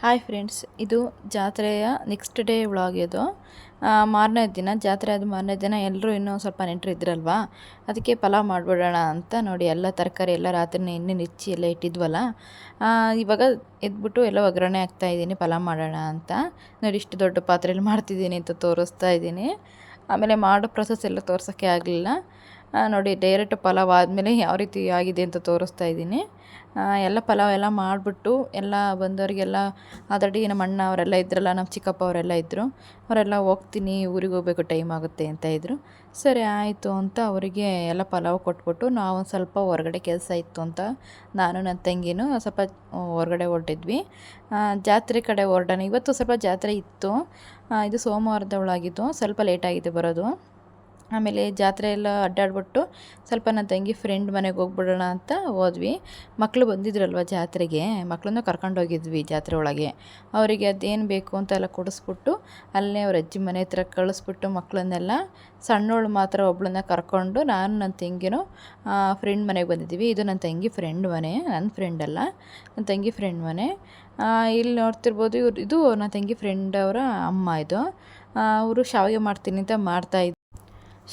Hi friends, ಇದು ಜಾತ್ರೆಯ next day vlog ಇದು. ಮಾರನೇ ದಿನ ಜಾತ್ರೆ ಆದ ಮಾರನೇ ದಿನ ಎಲ್ಲರೂ ಇನ್ನೂ ಸ್ವಲ್ಪ ನೆಂಟರು ಇದ್ರಲ್ವಾ, ಅದಕ್ಕೆ ಪಲಾವ್ ಮಾಡಿಬಿಡೋಣ ಅಂತ ನೋಡಿ ಎಲ್ಲ ತರಕಾರಿ ಎಲ್ಲ ರಾತ್ರಿನೇ ಎಣ್ಣೆ ನೆಚ್ಚಿ ಎಲ್ಲ ಇಟ್ಟಿದ್ವಲ್ಲ. ಇವಾಗ ಎದ್ಬಿಟ್ಟು ಎಲ್ಲ ಒಗ್ಗರಣೆ ಹಾಕ್ತಾಯಿದ್ದೀನಿ ಪಲಾವ್ ಮಾಡೋಣ ಅಂತ. ನೋಡಿ ಇಷ್ಟು ದೊಡ್ಡ ಪಾತ್ರೆಯಲ್ಲಿ ಮಾಡ್ತಿದ್ದೀನಿ ಅಂತ ತೋರಿಸ್ತಾ ಇದ್ದೀನಿ. ಆಮೇಲೆ ಮಾಡೋ ಪ್ರೊಸೆಸ್ ಎಲ್ಲ ತೋರ್ಸೋಕ್ಕೆ ಆಗಲಿಲ್ಲ. ನೋಡಿ ಡೈರೆಕ್ಟ್ ಪಲಾವ್ ಆದಮೇಲೆ ಯಾವ ರೀತಿ ಆಗಿದೆ ಅಂತ ತೋರಿಸ್ತಾ ಇದ್ದೀನಿ. ಎಲ್ಲ ಪಲಾವ್ ಎಲ್ಲ ಮಾಡಿಬಿಟ್ಟು ಎಲ್ಲ ಬಂದವರಿಗೆಲ್ಲ ಆಲ್ರೆಡಿ ನಮ್ಮ ಅಣ್ಣ ಅವರೆಲ್ಲ ಇದ್ರಲ್ಲ, ನಮ್ಮ ಚಿಕ್ಕಪ್ಪ ಅವರೆಲ್ಲ ಇದ್ದರು. ಅವರೆಲ್ಲ ಹೋಗ್ತೀನಿ, ಊರಿಗೆ ಹೋಗಬೇಕು, ಟೈಮ್ ಆಗುತ್ತೆ ಅಂತ ಇದ್ದರು. ಸರಿ ಆಯಿತು ಅಂತ ಅವರಿಗೆ ಎಲ್ಲ ಪಲಾವ್ ಕೊಟ್ಬಿಟ್ಟು ನಾವು ಒಂದು ಸ್ವಲ್ಪ ಹೊರಗಡೆ ಕೆಲಸ ಇತ್ತು ಅಂತ ನಾನು ನನ್ನ ತಂಗಿನೂ ಸ್ವಲ್ಪ ಹೊರಗಡೆ ಹೊರಟಿದ್ವಿ. ಜಾತ್ರೆ ಕಡೆ ಹೊರಡೋಣ. ಇವತ್ತು ಸ್ವಲ್ಪ ಜಾತ್ರೆ ಇತ್ತು. ಇದು ಸೋಮವಾರದ ಒಳಗಿತ್ತು, ಸ್ವಲ್ಪ ಲೇಟಾಗಿದೆ ಬರೋದು. ಆಮೇಲೆ ಜಾತ್ರೆ ಎಲ್ಲ ಅಡ್ಡಾಡ್ಬಿಟ್ಟು ಸ್ವಲ್ಪ ನನ್ನ ತಂಗಿ ಫ್ರೆಂಡ್ ಮನೆಗೆ ಹೋಗ್ಬಿಡೋಣ ಅಂತ ಹೋದ್ವಿ. ಮಕ್ಕಳು ಬಂದಿದ್ರಲ್ವ ಜಾತ್ರೆಗೆ, ಮಕ್ಕಳನ್ನ ಕರ್ಕೊಂಡೋಗಿದ್ವಿ ಜಾತ್ರೆ ಒಳಗೆ. ಅವರಿಗೆ ಅದೇನು ಬೇಕು ಅಂತ ಎಲ್ಲ ಕೊಡಿಸ್ಬಿಟ್ಟು ಅಲ್ಲೇ ಅವ್ರ ಅಜ್ಜಿ ಮನೆ ಹತ್ರ ಕಳಿಸ್ಬಿಟ್ಟು ಮಕ್ಕಳನ್ನೆಲ್ಲ, ಸಣ್ಣವಳು ಮಾತ್ರ ಒಬ್ಬಳನ್ನ ಕರ್ಕೊಂಡು ನಾನು ನನ್ನ ತಂಗಿನೂ ಫ್ರೆಂಡ್ ಮನೆಗೆ ಬಂದಿದ್ದೀವಿ. ಇದು ನನ್ನ ತಂಗಿ ಫ್ರೆಂಡ್ ಮನೆ, ನನ್ನ ಫ್ರೆಂಡ್ ಅಲ್ಲ, ನನ್ನ ತಂಗಿ ಫ್ರೆಂಡ್ ಮನೆ. ಇಲ್ಲಿ ನೋಡ್ತಿರ್ಬೋದು, ಇದು ನನ್ನ ತಂಗಿ ಫ್ರೆಂಡ್ ಅವರ ಅಮ್ಮ. ಇದು ಅವರು ಶಾವಿಗೆ ಮಾಡ್ತೀನಿ ಅಂತ ಮಾಡ್ತಾಯಿದ್ರು.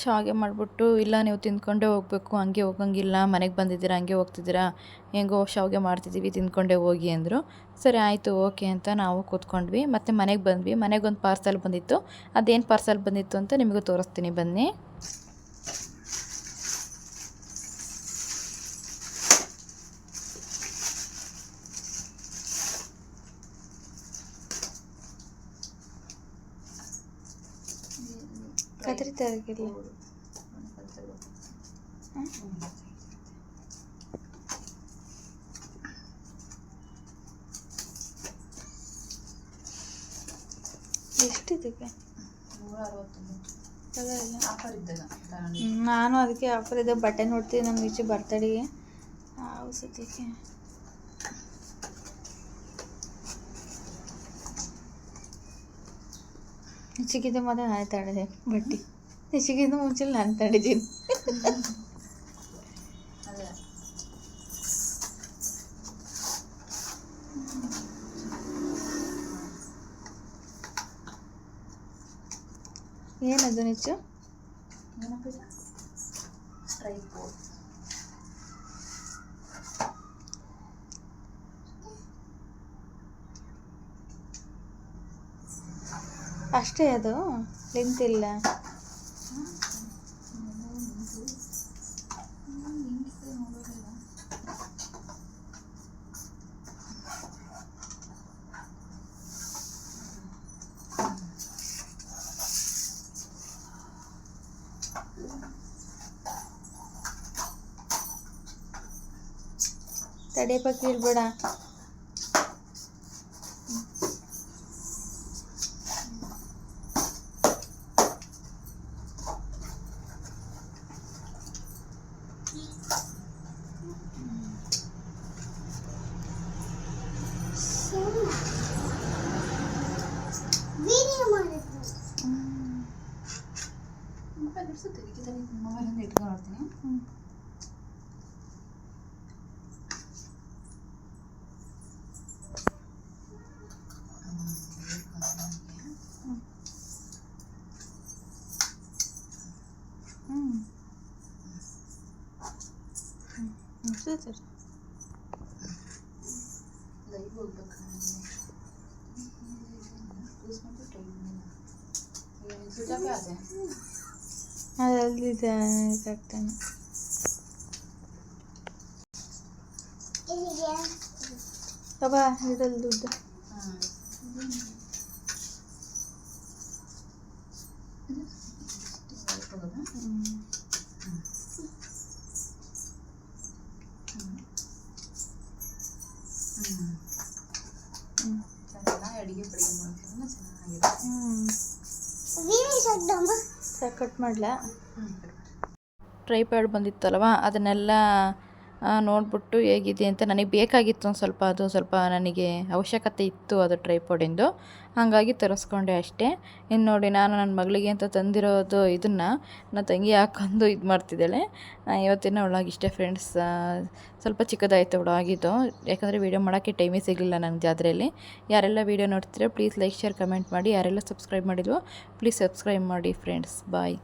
ಶಾವಿಗೆ ಮಾಡಿಬಿಟ್ಟು, ಇಲ್ಲ ನೀವು ತಿಂದ್ಕೊಂಡೇ ಹೋಗಬೇಕು, ಹಂಗೆ ಹೋಗಂಗಿಲ್ಲ, ಮನೆಗೆ ಬಂದಿದ್ದೀರಾ ಹಂಗೆ ಹೋಗ್ತಿದ್ದೀರಾ, ಹೆಂಗೋ ಶಾವಿಗೆ ಮಾಡ್ತಿದ್ದೀವಿ ತಿಂದ್ಕೊಂಡೇ ಹೋಗಿ ಅಂದರು. ಸರಿ ಆಯಿತು ಓಕೆ ಅಂತ ನಾವು ಕೂತ್ಕೊಂಡ್ವಿ. ಮತ್ತು ಮನೆಗೆ ಬಂದ್ವಿ. ಮನೆಗೊಂದು ಪಾರ್ಸಲ್ ಬಂದಿತ್ತು. ಅದೇನು ಪಾರ್ಸಲ್ ಬಂದಿತ್ತು ಅಂತ ನಿಮಗೂ ತೋರಿಸ್ತೀನಿ ಬನ್ನಿ. ಕತ್ರಿತಾಗಿಲ್ಲ. ಎಷ್ಟಿದೆ? ನಾನು ಅದಕ್ಕೆ ಆಫರ್ ಇದೆ ಬಟ್ಟೆ ನೋಡ್ತೀನಿ ನಮ್ಮ ಈಚೆ ಬರ್ತಡೆಗೆ ಸದ್ಯಕ್ಕೆ. ಹೆಚ್ಚಿಗಿಂತ ಮೊದಲು ನಾನು ತಡೆದೆ ಬಟ್ಟೆ, ಹೆಚ್ಚಿಗಿಂತ ಮುಂಚೆ ನಾನು ತಡೆದೀನಿ. ಏನದು ನಿಚ್ಚು? ಅಷ್ಟೇ, ಅದು ಲೆಂತ್ ಇಲ್ಲ. ತಡೆಯಪ್ಪ, ಕೀಳ್ಬೇಡ. ಅದಲ್ಲಿದೆ ಆಗ್ತಾನೆ. ಬಾಬಾ ಇಡಲ್ ದುಡ್ಡು. ಕಟ್ ಮಾಡಲ. ಟ್ರೈಪ್ಯಾಡ್ ಬಂದಿತ್ತಲ್ವ, ಅದನ್ನೆಲ್ಲ ನೋಡಿಬಿಟ್ಟು ಹೇಗಿದೆ ಅಂತ ನನಗೆ ಬೇಕಾಗಿತ್ತು ಒಂದು ಸ್ವಲ್ಪ, ಅದು ಸ್ವಲ್ಪ ನನಗೆ ಅವಶ್ಯಕತೆ ಇತ್ತು ಅದು ಟ್ರೈಪಾಡಿಂದು, ಹಾಗಾಗಿ ತರಿಸ್ಕೊಂಡೆ ಅಷ್ಟೇ. ಇನ್ನು ನೋಡಿ ನಾನು ನನ್ನ ಮಗಳಿಗೆ ಅಂತ ತಂದಿರೋದು ಇದನ್ನು ನನ್ನ ತಂಗಿ ಹಾಕೊಂಡು ಇದು ಮಾಡ್ತಿದ್ದಾಳೆ. ಇವತ್ತಿನ ವ್ಲಾಗ್ ಇಷ್ಟೇ ಫ್ರೆಂಡ್ಸ್. ಸ್ವಲ್ಪ ಚಿಕ್ಕದಾಯಿತು ವ್ಲಾಗಿದ್ದು, ಯಾಕಂದರೆ ವೀಡಿಯೋ ಮಾಡೋಕ್ಕೆ ಟೈಮೇ ಸಿಗಲಿಲ್ಲ ನನಗೆ ಜಾತ್ರೆಯಲ್ಲಿ. ಯಾರೆಲ್ಲ ವೀಡಿಯೋ ನೋಡ್ತೀರೋ ಪ್ಲೀಸ್ ಲೈಕ್ ಶೇರ್ ಕಮೆಂಟ್ ಮಾಡಿ. ಯಾರೆಲ್ಲ ಸಬ್ಸ್ಕ್ರೈಬ್ ಮಾಡಿದ್ವೋ ಪ್ಲೀಸ್ ಸಬ್ಸ್ಕ್ರೈಬ್ ಮಾಡಿ ಫ್ರೆಂಡ್ಸ್. ಬಾಯ್.